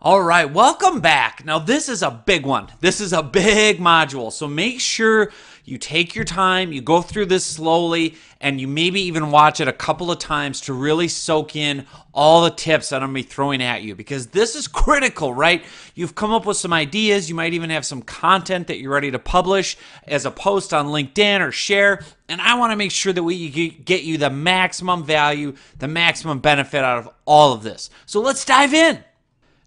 All right, welcome back. Now, this is a big one. This is a big module. So make sure you take your time, you go through this slowly, and you maybe even watch it a couple of times to really soak in all the tips that I'm going to be throwing at you, because this is critical, right? You've come up with some ideas. You might even have some content that you're ready to publish as a post on LinkedIn or share. And I want to make sure that we get you the maximum value, the maximum benefit out of all of this. So let's dive in.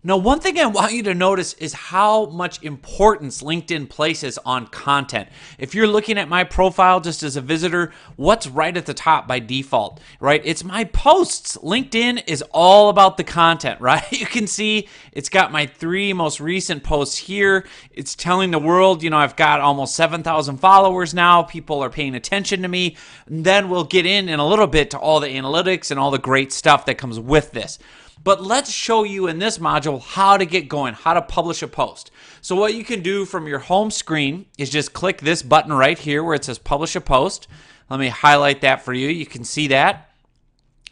Now, one thing I want you to notice is how much importance LinkedIn places on content. If you're looking at my profile just as a visitor, what's right at the top by default, right? It's my posts. LinkedIn is all about the content, right? You can see it's got my 3 most recent posts here. It's telling the world, I've got almost 7,000 followers now. People are paying attention to me. And then we'll get in a little bit to all the analytics and all the great stuff that comes with this. But let's show you in this module how to get going, how to publish a post. So what you can do from your home screen is just click this button right here where it says publish a post. Let me highlight that for you. You can see that.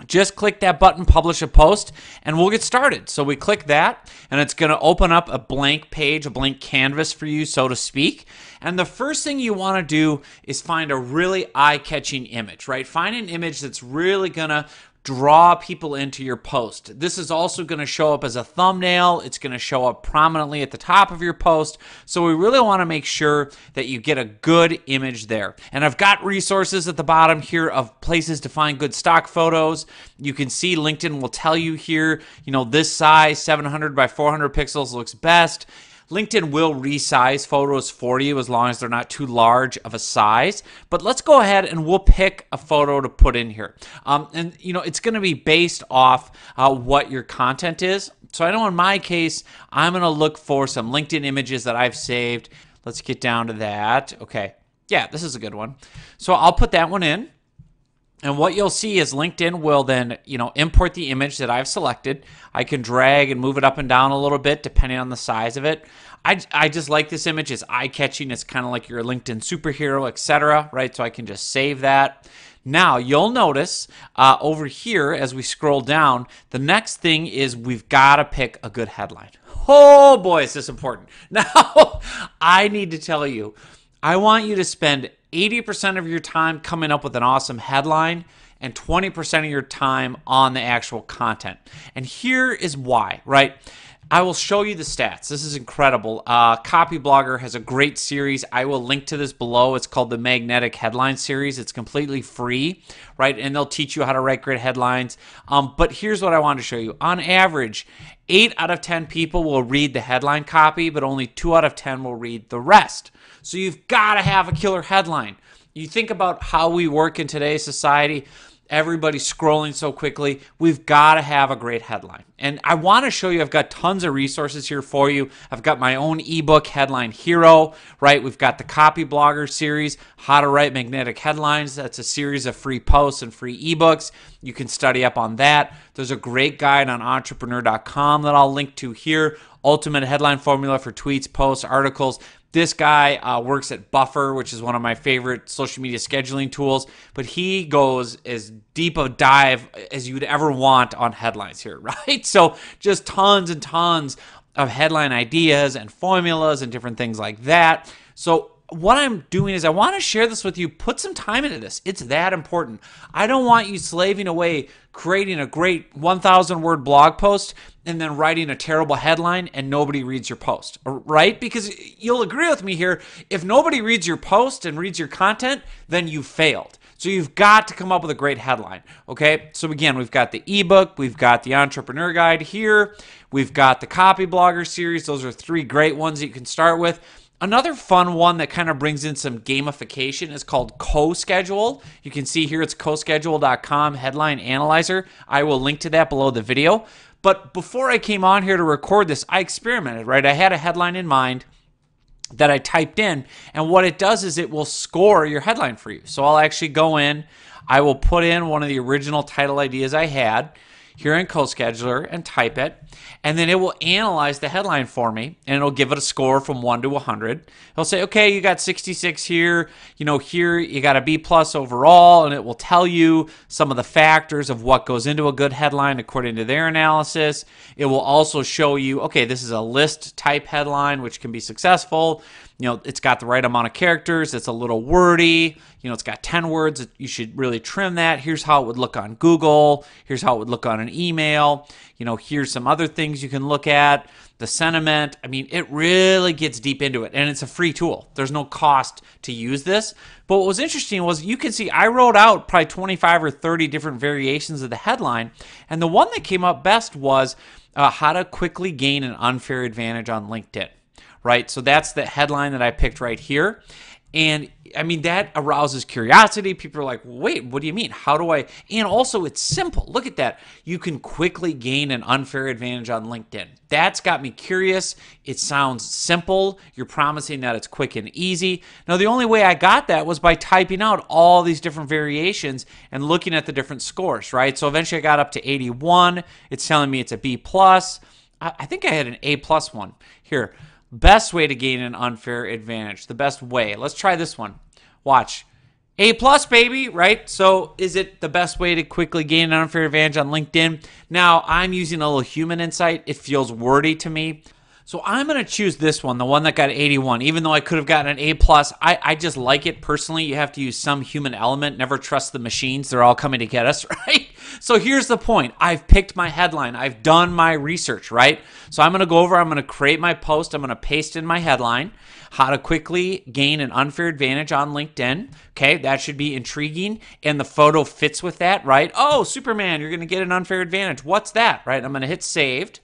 Just click that button, publish a post, and we'll get started. So we click that, and it's going to open up a blank page, a blank canvas for you, so to speak. And the first thing you want to do is find a really eye-catching image, right? Find an image that's really going to draw people into your post. This is also going to show up as a thumbnail. It's going to show up prominently at the top of your post. So we really want to make sure that you get a good image there. And I've got resources at the bottom here of places to find good stock photos. You can see LinkedIn will tell you here, this size, 700 by 400 pixels looks best. LinkedIn will resize photos for you as long as they're not too large of a size. But let's go ahead and we'll pick a photo to put in here. It's going to be based off what your content is. So I know in my case, I'm going to look for some LinkedIn images that I've saved. Let's get down to that. Okay. Yeah, this is a good one. So I'll put that one in. And what you'll see is LinkedIn will then, import the image that I've selected. I can drag and move it up and down a little bit depending on the size of it. I just like this image. It's eye-catching. It's kind of like you're a LinkedIn superhero, etc., right? So I can just save that. Now, you'll notice over here as we scroll down, the next thing is we've got to pick a good headline. Oh, boy, is this important. Now, I need to tell you, I want you to spend 80% of your time coming up with an awesome headline and 20% of your time on the actual content. And here is why, right? I will show you the stats. This is incredible. Copyblogger has a great series. I will link to this below. It's called the Magnetic Headline Series. It's completely free, right? And they'll teach you how to write great headlines. But here's what I want to show you. On average, 8 out of 10 people will read the headline copy, but only 2 out of 10 will read the rest. So you've got to have a killer headline. You think about how we work in today's society. Everybody's scrolling so quickly. We've got to have a great headline. And I want to show you, I've got tons of resources here for you. I've got my own ebook, Headline Hero, right? We've got the Copyblogger series, How to Write Magnetic Headlines. That's a series of free posts and free ebooks. You can study up on that. There's a great guide on entrepreneur.com that I'll link to here. Ultimate headline formula for tweets, posts, articles. This guy works at Buffer, which is one of my favorite social media scheduling tools, but he goes as deep a dive as you'd ever want on headlines here, right? So just tons and tons of headline ideas and formulas and different things like that. So what I'm doing is I want to share this with you. Put some time into this. It's that important. I don't want you slaving away creating a great 1,000-word blog post and then writing a terrible headline and nobody reads your post, right? Because you'll agree with me here. If nobody reads your post and reads your content, then you failed. So you've got to come up with a great headline, okay? So again, we've got the ebook, we've got the Entrepreneur Guide here, we've got the Copyblogger series. Those are 3 great ones that you can start with. Another fun one that kind of brings in some gamification is called CoSchedule. You can see here it's coschedule.com headline analyzer. I will link to that below the video. But before I came on here to record this, I experimented, right? I had a headline in mind that I typed in, and what it does is it will score your headline for you. So I'll actually go in, I will put in one of the original title ideas I had. here in CoScheduler and type it, and then it will analyze the headline for me, and it'll give it a score from 1 to 100. It'll say, okay, you got 66 here, here you got a B plus overall, and it will tell you some of the factors of what goes into a good headline according to their analysis. It will also show you, okay, this is a list type headline, which can be successful. It's got the right amount of characters. It's a little wordy. It's got 10 words. You should really trim that. Here's how it would look on Google. Here's how it would look on an email. Here's some other things you can look at. The sentiment. I mean, it really gets deep into it, and it's a free tool. There's no cost to use this. But what was interesting was you can see I wrote out probably 25 or 30 different variations of the headline, and the one that came up best was how to quickly gain an unfair advantage on LinkedIn. Right? So that's the headline that I picked right here. And I mean, that arouses curiosity. People are like, wait, what do you mean? How do I? And also, it's simple. Look at that. You can quickly gain an unfair advantage on LinkedIn. That's got me curious. It sounds simple. You're promising that it's quick and easy. Now, the only way I got that was by typing out all these different variations and looking at the different scores, right? So eventually I got up to 81. It's telling me it's a B plus. I think I had an A plus one here. Best way to gain an unfair advantage. The best way. Let's try this one. Watch. A plus, baby, right? So is it the best way to quickly gain an unfair advantage on LinkedIn? Now, I'm using a little human insight. It feels wordy to me. So I'm going to choose this one, the one that got 81, even though I could have gotten an A plus. I just like it personally. You have to use some human element. Never trust the machines. They're all coming to get us, right? So here's the point. I've picked my headline. I've done my research, right? So I'm going to go over, I'm going to create my post. I'm going to paste in my headline, how to quickly gain an unfair advantage on LinkedIn. Okay, that should be intriguing. And the photo fits with that, right? Oh, Superman, you're going to get an unfair advantage. What's that, right? I'm going to hit saved.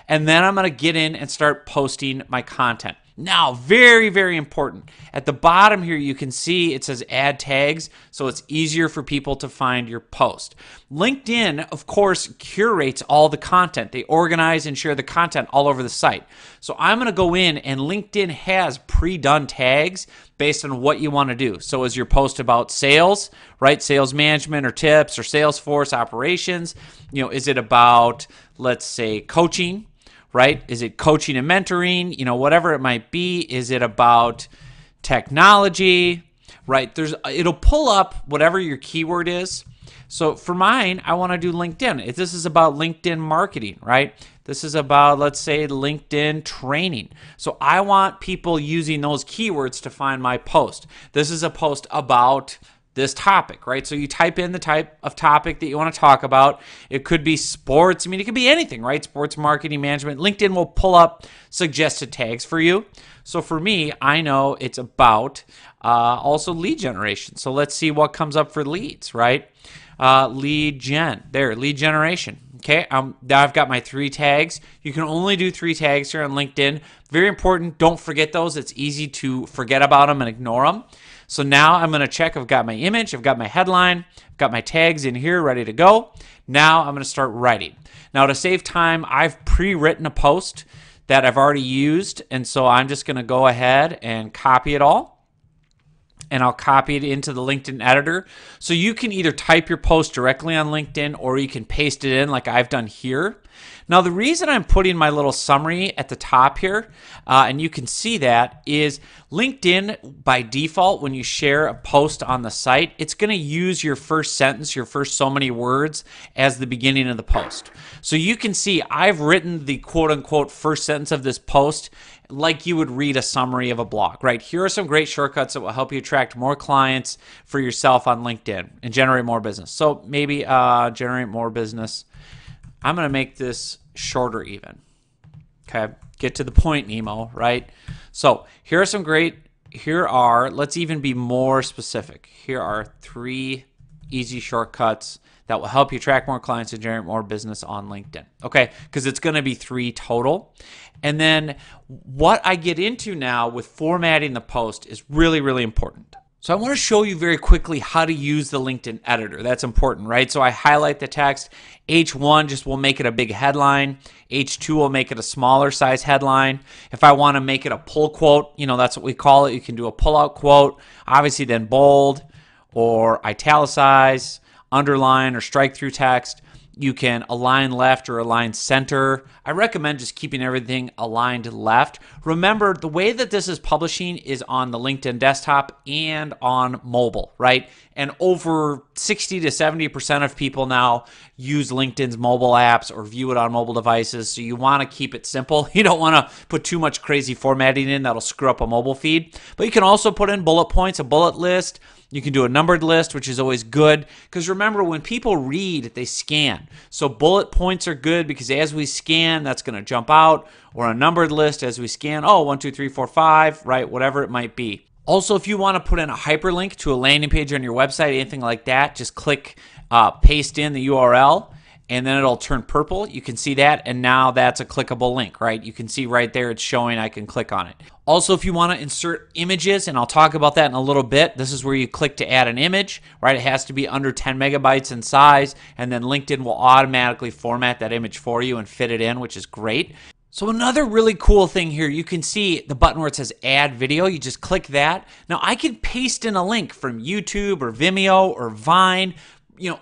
And then I'm going to get in and start posting my content. Now, very, very important. At the bottom here, you can see it says add tags, so it's easier for people to find your post. LinkedIn, of course, curates all the content. They organize and share the content all over the site. So I'm going to go in, and LinkedIn has pre-done tags based on what you want to do. So is your post about sales, right? Sales management or tips or Salesforce operations? Is it about, let's say, coaching? Right? Is it coaching and mentoring? Whatever it might be. Is it about technology? Right? It'll pull up whatever your keyword is. So for mine, I want to do LinkedIn. If this is about LinkedIn marketing, right? This is about, let's say, LinkedIn training. So I want people using those keywords to find my post. This is a post about this topic, right? So you type in the type of topic that you want to talk about. It could be sports. I mean, it could be anything, right? Sports marketing management. LinkedIn will pull up suggested tags for you. So for me, I know it's about also lead generation. So let's see what comes up for leads, right? Lead generation. Okay, now I've got my 3 tags. You can only do 3 tags here on LinkedIn. Very important. Don't forget those. It's easy to forget about them and ignore them. So now I'm going to check. I've got my image. I've got my headline. I've got my tags in here ready to go. Now I'm going to start writing. Now to save time, I've pre-written a post that I've already used. And so I'm just going to go ahead and copy it all. And I'll copy it into the LinkedIn editor. So you can either type your post directly on LinkedIn or you can paste it in like I've done here. Now, the reason I'm putting my little summary at the top here, and you can see that, is LinkedIn, by default, when you share a post on the site, it's going to use your first sentence, your first so many words, as the beginning of the post. So you can see I've written the quote-unquote first sentence of this post like you would read a summary of a blog, right? Here are some great shortcuts that will help you attract more clients for yourself on LinkedIn and generate more business. So maybe generate more business. I'm going to make this shorter even. Okay, get to the point, Nemo, right? So here are let's even be more specific. Here are 3 easy shortcuts that will help you attract more clients and generate more business on LinkedIn. Okay, because it's going to be 3 total. And then what I get into now with formatting the post is really, really important. So I want to show you very quickly how to use the LinkedIn editor. That's important, right? So I highlight the text. H1 just will make it a big headline. H2 will make it a smaller size headline. If I want to make it a pull quote, that's what we call it. You can do a pull-out quote. Obviously then bold or italicize, underline or strike through text. You can align left or align center. I recommend just keeping everything aligned left. Remember, the way that this is publishing is on the LinkedIn desktop and on mobile, right? And over 60 to 70% of people now use LinkedIn's mobile apps or view it on mobile devices. So you want to keep it simple. You don't want to put too much crazy formatting in that'll screw up a mobile feed. But you can also put in bullet points, a bullet list. You can do a numbered list, which is always good, because remember, when people read, they scan. So bullet points are good because as we scan, that's going to jump out, or a numbered list as we scan, 1, 2, 3, 4, 5, right? Whatever it might be. Also, if you want to put in a hyperlink to a landing page on your website, anything like that, just click paste in the URL, and then it'll turn purple. You can see that, and now that's a clickable link, right? You can see right there it's showing I can click on it. Also, if you want to insert images, and I'll talk about that in a little bit, this is where you click to add an image, right? It has to be under 10 megabytes in size, and then LinkedIn will automatically format that image for you and fit it in, which is great. So another really cool thing here, you can see the button where it says add video. You just click that. Now I can paste in a link from YouTube or Vimeo or Vine,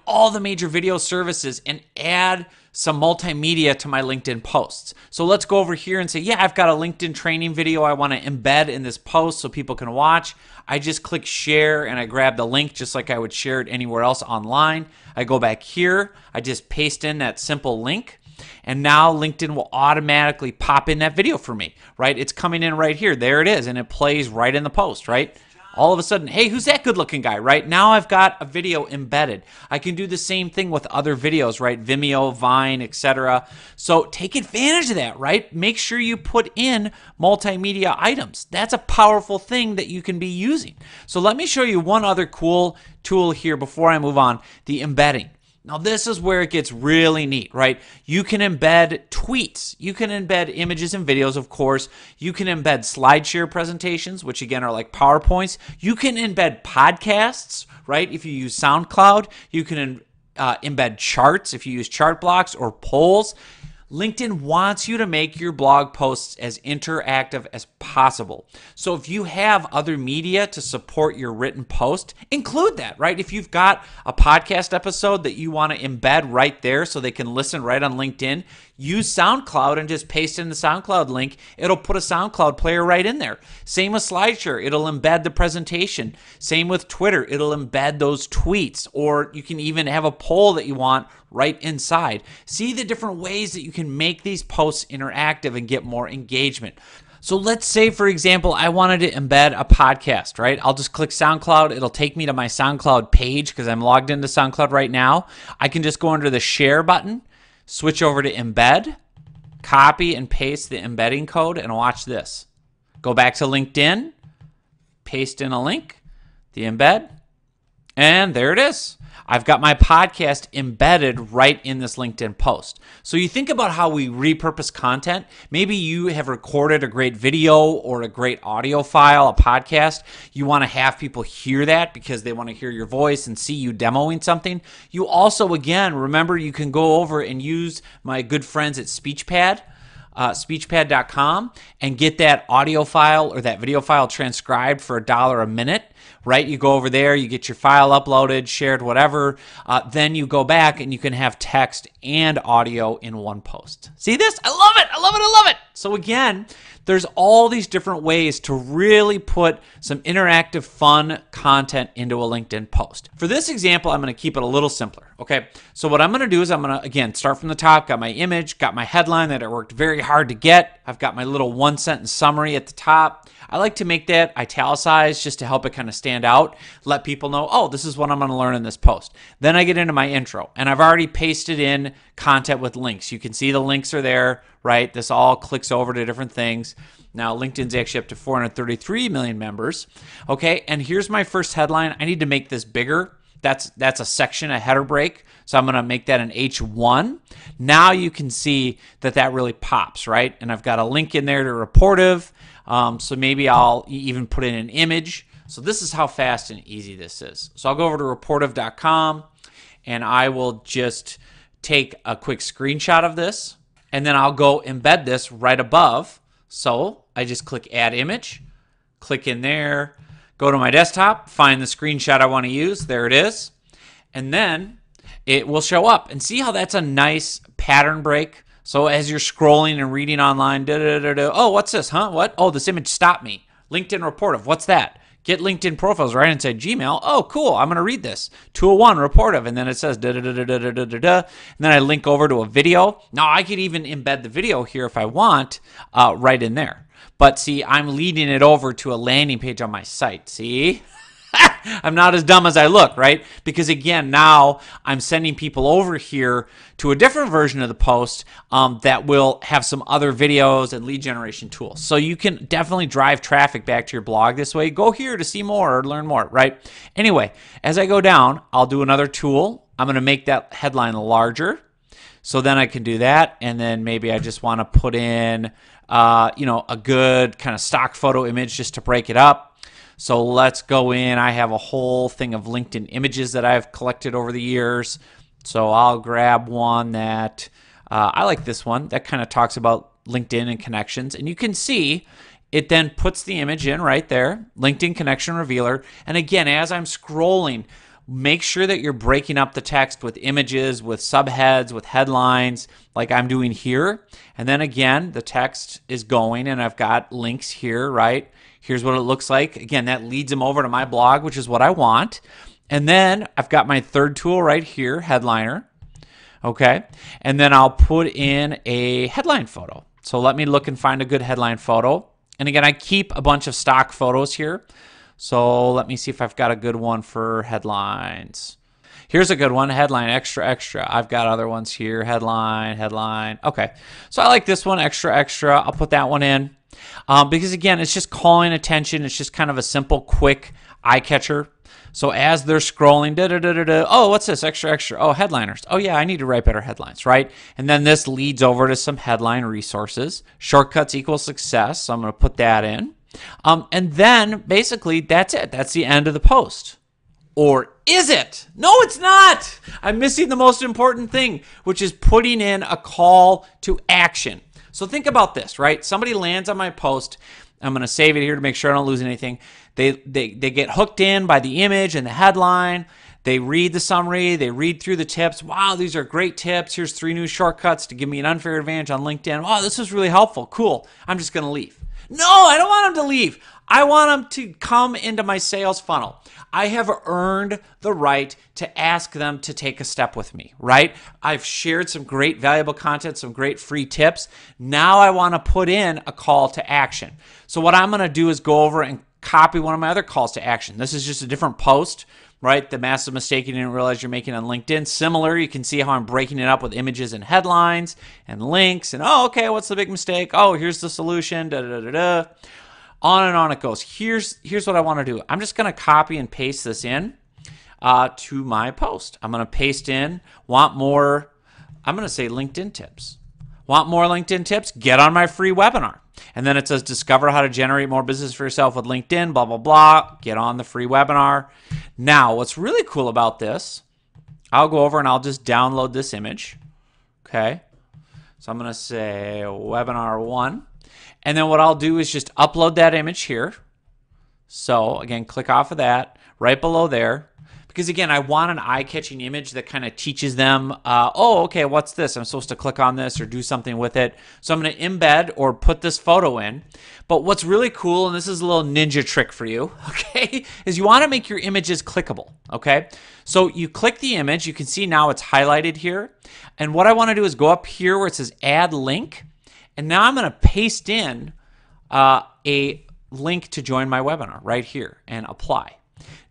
all the major video services, and add some multimedia to my LinkedIn posts. So let's go over here and say, yeah, I've got a LinkedIn training video I want to embed in this post so people can watch. I just click share and I grab the link just like I would share it anywhere else online. I go back here, I just paste in that simple link. And now LinkedIn will automatically pop in that video for me, right? It's coming in right here. There it is. And it plays right in the post, right? All of a sudden, hey, who's that good looking guy, right? Now I've got a video embedded. I can do the same thing with other videos, right? Vimeo, Vine, etc. So take advantage of that, right? Make sure you put in multimedia items. That's a powerful thing that you can be using. So let me show you one other cool tool here before I move on, the embedding. Now, this is where it gets really neat, right? You can embed tweets. You can embed images and videos, of course. You can embed SlideShare presentations, which again are like PowerPoints. You can embed podcasts, right? If you use SoundCloud, you can embed charts if you use chart blocks or polls. LinkedIn wants you to make your blog posts as interactive as possible. So if you have other media to support your written post, include that, right? If you've got a podcast episode that you want to embed right there so they can listen right on LinkedIn, use SoundCloud and just paste in the SoundCloud link. It'll put a SoundCloud player right in there. Same with SlideShare. It'll embed the presentation. Same with Twitter. It'll embed those tweets. Or you can even have a poll that you want right inside. See the different ways that you can make these posts interactive and get more engagement. So let's say, for example, I wanted to embed a podcast, right? I'll just click SoundCloud. It'll take me to my SoundCloud page because I'm logged into SoundCloud right now. I can just go under the share button, switch over to embed, copy and paste the embedding code, and watch this. Go back to LinkedIn, paste in a link, the embed, and there it is. I've got my podcast embedded right in this LinkedIn post. So you think about how we repurpose content. Maybe you have recorded a great video or a great audio file, a podcast. You want to have people hear that because they want to hear your voice and see you demoing something. You also, again, remember you can go over and use my good friends at SpeechPad. Speechpad.com and get that audio file or that video file transcribed for $1 a minute, right? You go over there, you get your file uploaded, shared, whatever. Then you go back and you can have text and audio in one post. See this? I love it. I love it. I love it. So again, there's all these different ways to really put some interactive, fun content into a LinkedIn post. For this example, I'm going to keep it a little simpler, okay? So what I'm going to do is I'm going to, again, start from the top, got my image, got my headline that I worked very hard to get. I've got my little one-sentence summary at the top. I like to make that italicized just to help it kind of stand out, let people know, oh, this is what I'm going to learn in this post. Then I get into my intro, and I've already pasted in content with links. You can see the links are there, right? This all clicks over to different things. Now, LinkedIn's actually up to 433 million members, okay? And here's my first headline. I need to make this bigger. That's a section, a header break. So I'm going to make that an H1. Now you can see that that really pops, right? And I've got a link in there to Rapportive. So maybe I'll even put in an image. So this is how fast and easy this is. So I'll go over to Rapportive.com and I will just take a quick screenshot of this. And then I'll go embed this right above. So I just click Add Image, click in there, go to my desktop, find the screenshot I want to use. There it is. And then it will show up. And see how that's a nice pattern break? So as you're scrolling and reading online, oh, what's this? Huh? What? Oh, this image stopped me. LinkedIn Reportive. What's that? Get LinkedIn profiles right inside Gmail. Oh, cool. I'm going to read this. 201 Reportive. And then it says and then I link over to a video. Now I could even embed the video here if I want right in there. But see, I'm leading it over to a landing page on my site. See? I'm not as dumb as I look, right? Because again, now I'm sending people over here to a different version of the post that will have some other videos and lead generation tools. So you can definitely drive traffic back to your blog this way. Go here to see more or learn more, right? Anyway, as I go down, I'll do another tool. I'm going to make that headline larger. So then I can do that. And then maybe I just want to put in, a good kind of stock photo image just to break it up. So let's go in. I have a whole thing of LinkedIn images that I've collected over the years. So I'll grab one that I like this one that kind of talks about LinkedIn and connections. And you can see it then puts the image in right there, LinkedIn Connection Revealer. And again, as I'm scrolling, make sure that you're breaking up the text with images, with subheads, with headlines, like I'm doing here. And then again, the text is going and I've got links here, right? Here's what it looks like. Again, that leads them over to my blog, which is what I want. And then I've got my third tool right here, Headliner. Okay. And then I'll put in a headline photo. So let me look and find a good headline photo. And again, I keep a bunch of stock photos here. So let me see if I've got a good one for headlines. Here's a good one, headline, extra, extra. I've got other ones here, headline, headline. Okay. So I like this one, extra, extra. I'll put that one in. Because again, it's just calling attention. It's just kind of a simple, quick eye catcher. So as they're scrolling, oh, what's this? Extra, extra. Oh, headliners. Oh, yeah, I need to write better headlines, right? And then this leads over to some headline resources. Shortcuts equal success. So I'm going to put that in. And then basically that's it. That's the end of the post. Or is it? No, it's not. I'm missing the most important thing, which is putting in a call to action. So think about this, right? Somebody lands on my post. I'm going to save it here to make sure I don't lose anything. They get hooked in by the image and the headline. They read the summary. They read through the tips. Wow, these are great tips. Here's 3 new shortcuts to give me an unfair advantage on LinkedIn. Wow, this is really helpful. Cool. I'm just going to leave. No, I don't want them to leave. I want them to come into my sales funnel. I have earned the right to ask them to take a step with me, right? I've shared some great valuable content, some great free tips. Now I want to put in a call to action. So what I'm going to do is go over and copy one of my other calls to action. This is just a different post, right? The massive mistake you didn't realize you're making on LinkedIn. Similar, you can see how I'm breaking it up with images and headlines and links. And oh, okay, what's the big mistake? Oh, here's the solution. Da da da da. On and on it goes. Here's what I want to do. I'm just going to copy and paste this in to my post. I'm going to paste in, want more, I'm going to say LinkedIn tips. Want more LinkedIn tips? Get on my free webinar. And then it says, discover how to generate more business for yourself with LinkedIn, blah, blah, blah. Get on the free webinar. Now, what's really cool about this, I'll go over and I'll just download this image. Okay. So I'm going to say webinar 1. And then what I'll do is just upload that image here. So again, click off of that right below there. Because again, I want an eye-catching image that kind of teaches them, oh, okay, what's this? I'm supposed to click on this or do something with it. So I'm going to embed or put this photo in. But what's really cool, and this is a little ninja trick for you, okay, is you want to make your images clickable, okay? So you click the image. You can see now it's highlighted here. And what I want to do is go up here where it says add link. And now I'm going to paste in a link to join my webinar right here and apply.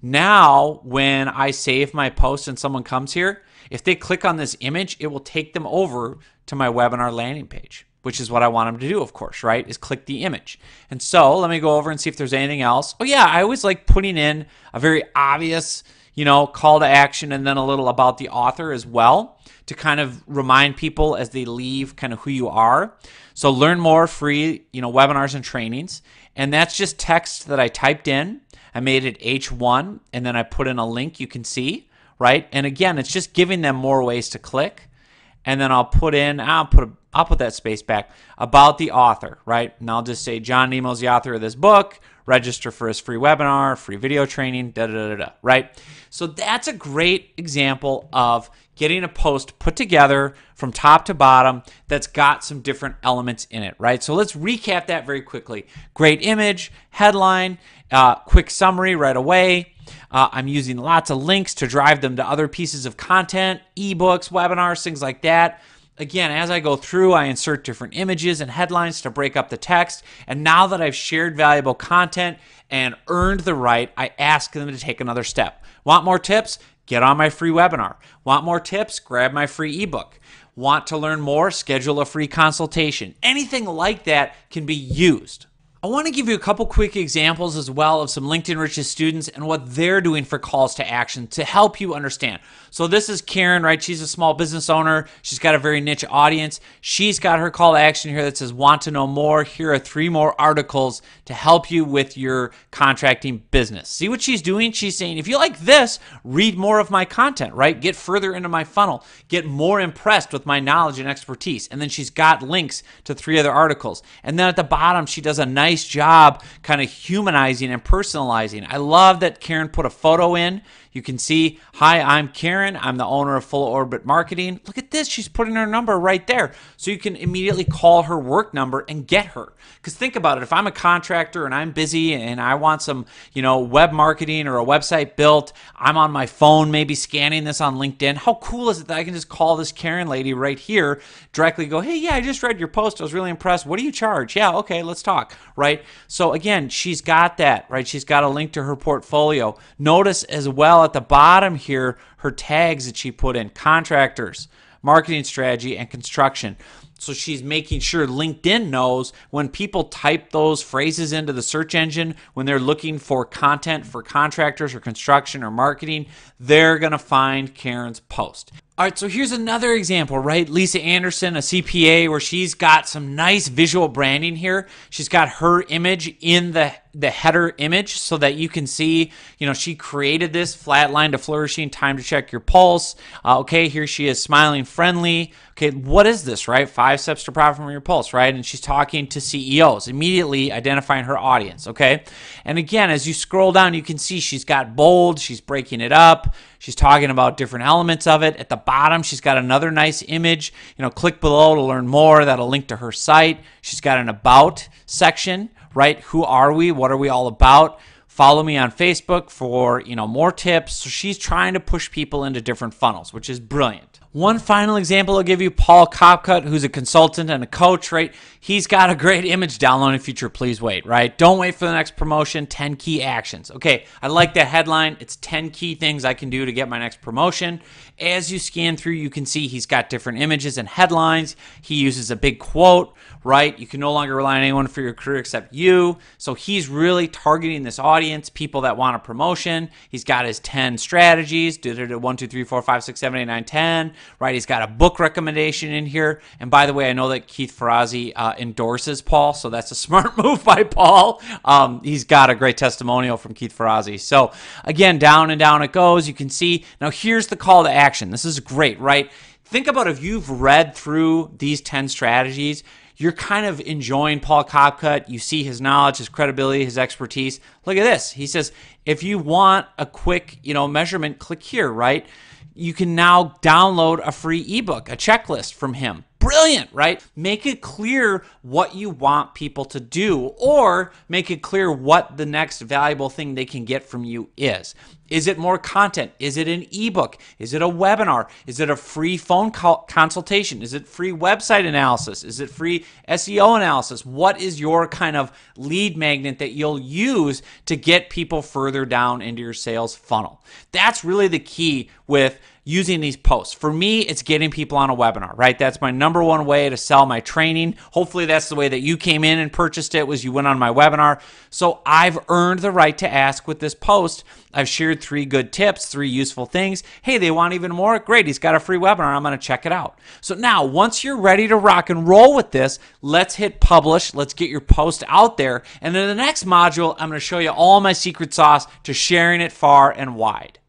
Now, when I save my post and someone comes here, if they click on this image, it will take them over to my webinar landing page, which is what I want them to do, of course, right, is click the image. And so let me go over and see if there's anything else. Oh, yeah, I always like putting in a very obvious, call to action and then a little about the author as well to kind of remind people as they leave kind of who you are. So learn more free, webinars and trainings. And that's just text that I typed in. I made it H1 and then I put in a link you can see, right? And again, it's just giving them more ways to click. and then I'll put that space back, about the author, right? And I'll just say John Nemo's the author of this book. Register for his free webinar, free video training, right? So that's a great example of getting a post put together from top to bottom that's got some different elements in it, right? So let's recap that very quickly. Great image, headline, quick summary right away. I'm using lots of links to drive them to other pieces of content, ebooks, webinars, things like that. Again, as I go through, I insert different images and headlines to break up the text. And now that I've shared valuable content and earned the right, I ask them to take another step. Want more tips? Get on my free webinar. Want more tips? Grab my free ebook. Want to learn more? Schedule a free consultation. Anything like that can be used. I want to give you a couple quick examples as well of some LinkedIn Riches students and what they're doing for calls to action to help you understand. So this is Karen, right? She's a small business owner. She's got a very niche audience. She's got her call to action here that says, want to know more. Here are 3 more articles to help you with your contracting business. See what she's doing? She's saying, if you like this, read more of my content, right? Get further into my funnel. Get more impressed with my knowledge and expertise. And then she's got links to 3 other articles. And then at the bottom, she does a nice job kind of humanizing and personalizing. I love that Karen put a photo in. You can see, hi, I'm Karen. I'm the owner of Full Orbit Marketing. Look at this. She's putting her number right there. So you can immediately call her work number and get her. Because think about it. If I'm a contractor and I'm busy and I want some, web marketing or a website built, I'm on my phone maybe scanning this on LinkedIn. How cool is it that I can just call this Karen lady right here, directly go, hey, yeah, I just read your post. I was really impressed. What do you charge? Yeah, okay, let's talk, right? So again, she's got that, right? She's got a link to her portfolio. Notice as well at the bottom here, her tags that she put in: contractors, marketing strategy, and construction. So she's making sure LinkedIn knows when people type those phrases into the search engine, when they're looking for content for contractors or construction or marketing, they're going to find Karen's post. All right, so here's another example, right? Lisa Anderson, a CPA, where she's got some nice visual branding here. She's got her image in the header image so that you can see, she created this flatline to flourishing, time to check your pulse. Okay, here she is smiling, friendly. Okay, what is this, right? 5 steps to profit from your pulse, right? And she's talking to CEOs, immediately identifying her audience, okay? And again, as you scroll down, you can see she's got bold, she's breaking it up, she's talking about different elements of it. At the bottom, she's got another nice image. Click below to learn more. That'll link to her site. She's got an about section, right? Who are we? What are we all about? Follow me on Facebook for, more tips. So she's trying to push people into different funnels, which is brilliant. One final example I'll give you, Paul Copcutt, who's a consultant and a coach, right? He's got a great image downloading feature. Please wait, right? Don't wait for the next promotion. 10 key actions. Okay, I like that headline. It's 10 key things I can do to get my next promotion. As you scan through, you can see he's got different images and headlines. He uses a big quote, right? You can no longer rely on anyone for your career except you. So he's really targeting this audience, people that want a promotion. He's got his 10 strategies, 1, 2, 3, 4, 5, 6, 7, 8, 9, 10, right? He's got a book recommendation in here. And by the way, I know that Keith Ferrazzi endorses Paul, so that's a smart move by Paul. He's got a great testimonial from Keith Ferrazzi. So again, down and down it goes. You can see, now here's the call to action. This is great, right? Think about if you've read through these 10 strategies, you're kind of enjoying Paul Copcutt. You see his knowledge, his credibility, his expertise. Look at this. He says, if you want a quick, measurement, click here, right? You can now download a free ebook, a checklist from him. Brilliant, right? Make it clear what you want people to do, or make it clear what the next valuable thing they can get from you is. Is it more content? Is it an ebook? Is it a webinar? Is it a free phone consultation? Is it free website analysis? Is it free SEO analysis? What is your kind of lead magnet that you'll use to get people further down into your sales funnel? That's really the key with using these posts. For me, it's getting people on a webinar, right? That's my number one way to sell my training. Hopefully that's the way that you came in and purchased it, was you went on my webinar. So I've earned the right to ask with this post. I've shared 3 good tips, 3 useful things. Hey, they want even more? Great, he's got a free webinar. I'm going to check it out. So now, once you're ready to rock and roll with this, let's hit publish. Let's get your post out there. And in the next module, I'm going to show you all my secret sauce to sharing it far and wide.